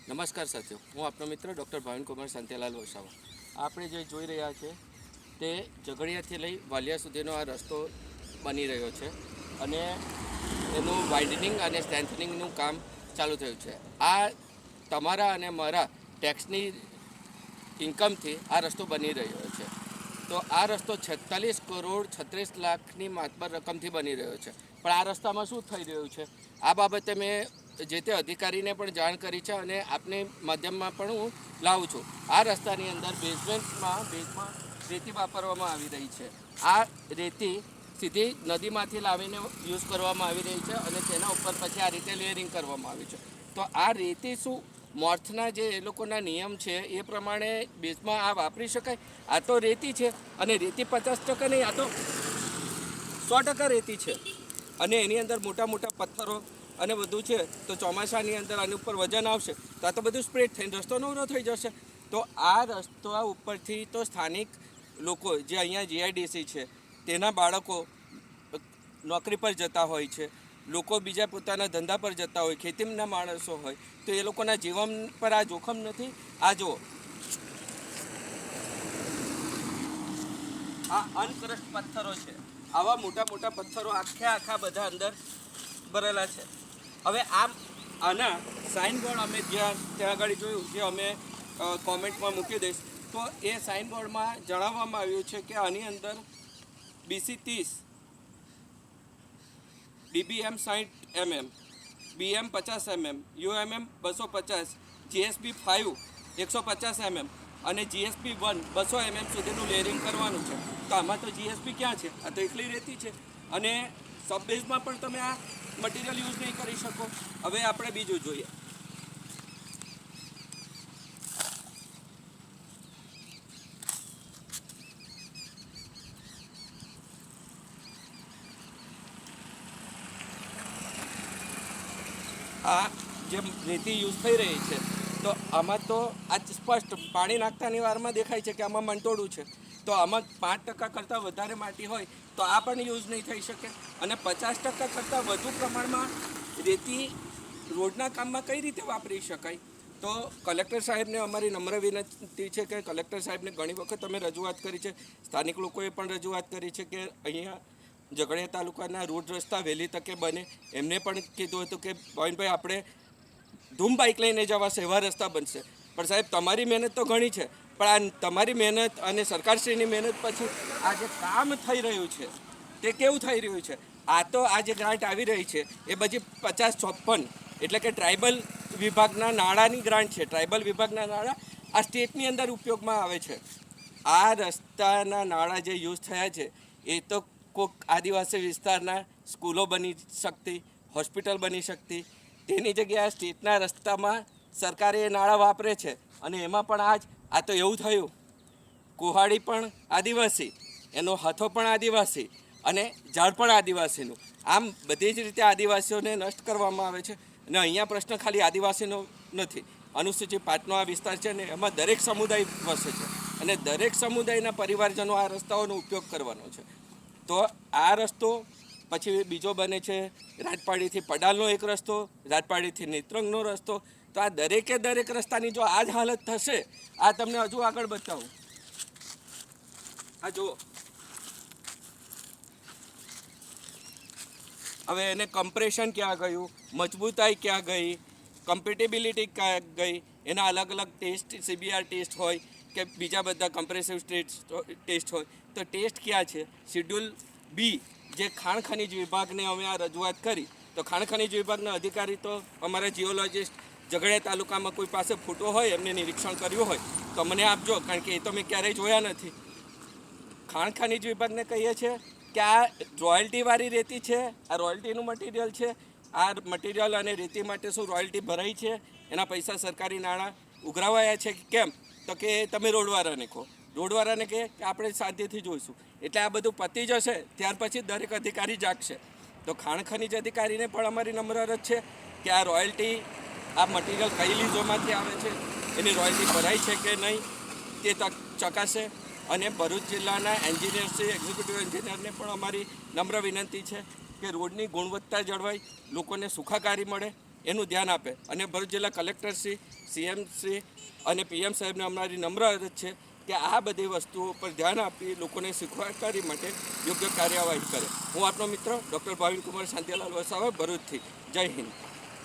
નમસ્કાર સાથીઓ, હું આપનો મિત્ર ડૉક્ટર ભાવિનકુમાર શાંતિલાલ વસાવા. આપણે જે જોઈ રહ્યા છે તે ઝઘડિયાથી લઈ વાલિયા સુધીનો આ રસ્તો બની રહ્યો છે અને એનું વાઇડનિંગ અને સ્ટ્રેન્થનિંગનું કામ ચાલુ થયું છે. આ તમારા અને મારા ટેક્સની ઇન્કમથી આ રસ્તો બની રહ્યો છે. તો આ રસ્તો 46 કરોડ 36 લાખની માતબર રકમથી બની રહ્યો છે. પણ આ રસ્તામાં શું થઈ રહ્યું છે આ બાબતે મેં જે તે અધિકારીને પણ જાણ કરી છે અને આપની માધ્યમમાં પણ હું લાવું છું. આ રસ્તાની અંદર બેઝમાં રેતી વાપરવામાં આવી રહી છે. આ રેતી સીધી નદીમાંથી લાવીને યુઝ કરવામાં આવી રહી છે અને તેના ઉપર પછી આ રીતે લેયરિંગ કરવામાં આવ્યું છે. તો આ રેતી શું મોર્થના જે એ લોકોના નિયમ છે એ પ્રમાણે બેઝમાં આ વાપરી શકાય? આ તો રેતી છે અને રેતી 50% નહીં, આ તો 100% રેતી છે અને એની અંદર મોટા મોટા પથ્થરો અને બધું છે. તો ચોમાસાની અંદર આની ઉપર વજન આવશે તો આ તો બધું સ્પ્રેડ થઈને રસ્તો નવરો થઈ જશે. તો આ રસ્તા ઉપરથી તો સ્થાનિક લોકો જે અહીંયા જીઆઈડીસી છે તેના બાળકો નોકરી પર જતા હોય છે, લોકો બીજા પોતાના ધંધા પર જતા હોય, ખેતીના માણસો હોય, તો એ લોકોના જીવન પર આ જોખમ નથી? આ જુઓ, આ અનક્રસ્ટ પથ્થરો છે. આવા મોટા મોટા પથ્થરો આખા બધા અંદર ભરેલા છે. હવે આના સાઇનબોર્ડ અમે જ્યાં ત્યાં આગળ જોયું, જે અમે કોમેન્ટમાં મૂકી દઈશ, તો એ સાઇનબોર્ડમાં જણાવવામાં આવ્યું છે કે આની અંદર BC 30, DBM 60 mm, BM 50 mm, UMM 250, GSB 5 150 mm અને GSB 1 200 mm સુધીનું લેયરિંગ કરવાનું છે. તો આમાં તો GSB ક્યાં છે? આ તો એકલી રહેતી છે અને સબબેઝમાં પણ તમે આ મટીરિયલ યુઝ નહીં કરી શકો. હવે આપણે બીજું જોઈએ. આ જે રેતી યુઝ થઈ રહી છે તો આમાં તો આ સ્પષ્ટ પાણી નાખતાની વારમાં દેખાય છે કે આમાં મંટોળું છે. તો આમાં 5% કરતાં વધારે માટી હોય તો આ પણ યુઝ નહીં થઈ શકે અને 50% કરતાં વધુ પ્રમાણમાં રેતી રોડના કામમાં કઈ રીતે વાપરી શકાય? તો કલેક્ટર સાહેબને અમારી નમ્ર વિનંતી છે કે કલેક્ટર સાહેબને ઘણી વખત અમે રજૂઆત કરી છે, સ્થાનિક લોકોએ પણ રજૂઆત કરી છે કે અહીંયા ઝઘડિયા તાલુકાના રોડ રસ્તા વહેલી તકે બને. એમને પણ કીધું હતું કે ભાઈ આપણે ધૂમ બાઇક લઈને જવા સેવા રસ્તા બનશે. પણ સાહેબ, તમારી મહેનત તો ઘણી છે, પણ આ તમારી મહેનત અને સરકારશ્રીની મહેનત પછી આ જે કામ થઈ રહ્યું છે તે કેવું થઈ રહ્યું છે? આ તો આ જે ગ્રાન્ટ આવી રહી છે એ બધી 50-54 એટલે કે ટ્રાઇબલ વિભાગના નાણાંની ગ્રાન્ટ છે. ટ્રાઇબલ વિભાગના નાણાં આ સ્ટેટની અંદર ઉપયોગમાં આવે છે. આ રસ્તાના નાણાં જે યુઝ થયા છે એ તો કોઈક આદિવાસી વિસ્તારના સ્કૂલો બની શકતી, હોસ્પિટલ બની શકતી, તેની જગ્યાએ સ્ટેટના રસ્તામાં સરકારે એ નાણાં વાપરે છે અને એમાં પણ આ તો એવું થયું. કુહાડી પણ આદિવાસી, એનો હાથો પણ આદિવાસી અને ઝાડ પણ આદિવાસીનું. આમ બધી જ રીતે આદિવાસીઓને નષ્ટ કરવામાં આવે છે. અને અહીંયા પ્રશ્ન ખાલી આદિવાસીનો નથી, અનુસૂચિત 5નો આ વિસ્તાર છે ને એમાં દરેક સમુદાય વસે છે અને દરેક સમુદાયના પરિવારજનો આ રસ્તાઓનો ઉપયોગ કરવાનો છે. તો આ રસ્તો પછી બીજો બને છે રાજપાડીથી પડાલનો એક રસ્તો, રાજપાડીથી નેત્રંગનો રસ્તો. તો આ દરેક રસ્તાની જો આ જ હાલત થશે, આ તમને હજુ આગળ બતાવું. આ જુઓ, હવે એને કમ્પ્રેશન ક્યાં ગયું, મજબૂતાઈ ક્યાં ગઈ, કમ્પેટેબિલિટી ક્યાં ગઈ, એના અલગ અલગ ટેસ્ટ, CBR ટેસ્ટ હોય કે બીજા બધા કમ્પ્રેસિવ ટેસ્ટ હોય, તો ટેસ્ટ ક્યાં છે? શિડ્યુલ B જે ખાણ ખનિજ વિભાગને અમે આ રજૂઆત કરી, તો ખાણ ખનિજ વિભાગના અધિકારી તો અમારા જીઓલોજિસ્ટ ઝઘડિયા તાલુકામાં કોઈ પાસે ફોટો હોય, એમને નિરીક્ષણ કર્યું હોય તો મને આપજો, કારણ કે એ તો મેં ક્યારેય જોયા નથી. ખાણ ખનિજ વિભાગને કહીએ છીએ કે આ રોયલ્ટીવાળી રેતી છે, આ રોયલ્ટીનું મટીરિયલ છે, આ મટીરિયલ અને રેતી માટે શું રોયલ્ટી ભરાઈ છે, એના પૈસા સરકારી નાણાં ઉઘરાવાયા છે કે કેમ? તો કે તમે રોડવાળાને કહો. રોડવાળાને કહે કે આપણે શાંતિથી જોઈશું. એટલે આ બધું પતી જશે ત્યાર પછી દરેક અધિકારી જાગશે. તો ખાણ ખનિજ અધિકારીને પણ અમારી નમ્ર અરજ છે કે આ રોયલ્ટી, આ મટીરિયલ કઈ લીઝોમાંથી આવે છે, એની રોયલ્ટી ભરાઈ છે કે નહીં તે ચકાસે. અને ભરૂચ જિલ્લાના એન્જિનિયરશ્રી, એક્ઝિક્યુટિવ એન્જિનિયરને પણ અમારી નમ્ર વિનંતી છે કે રોડની ગુણવત્તા જળવાય, લોકોને સુખાકારી મળે એનું ધ્યાન આપે. અને ભરૂચ જિલ્લા કલેક્ટરશ્રી, સીએમશ્રી અને પીએમ સાહેબને અમારી નમ્ર અરજ છે કે આ બધી વસ્તુઓ પર ધ્યાન આપી લોકોને શીખવાડી માટે યોગ્ય કાર્યવાહી કરે. હું આપનો મિત્ર ડૉક્ટર ભાવિનકુમાર શાંતિલાલ વસાવા, ભરૂચથી. જય હિન્દ.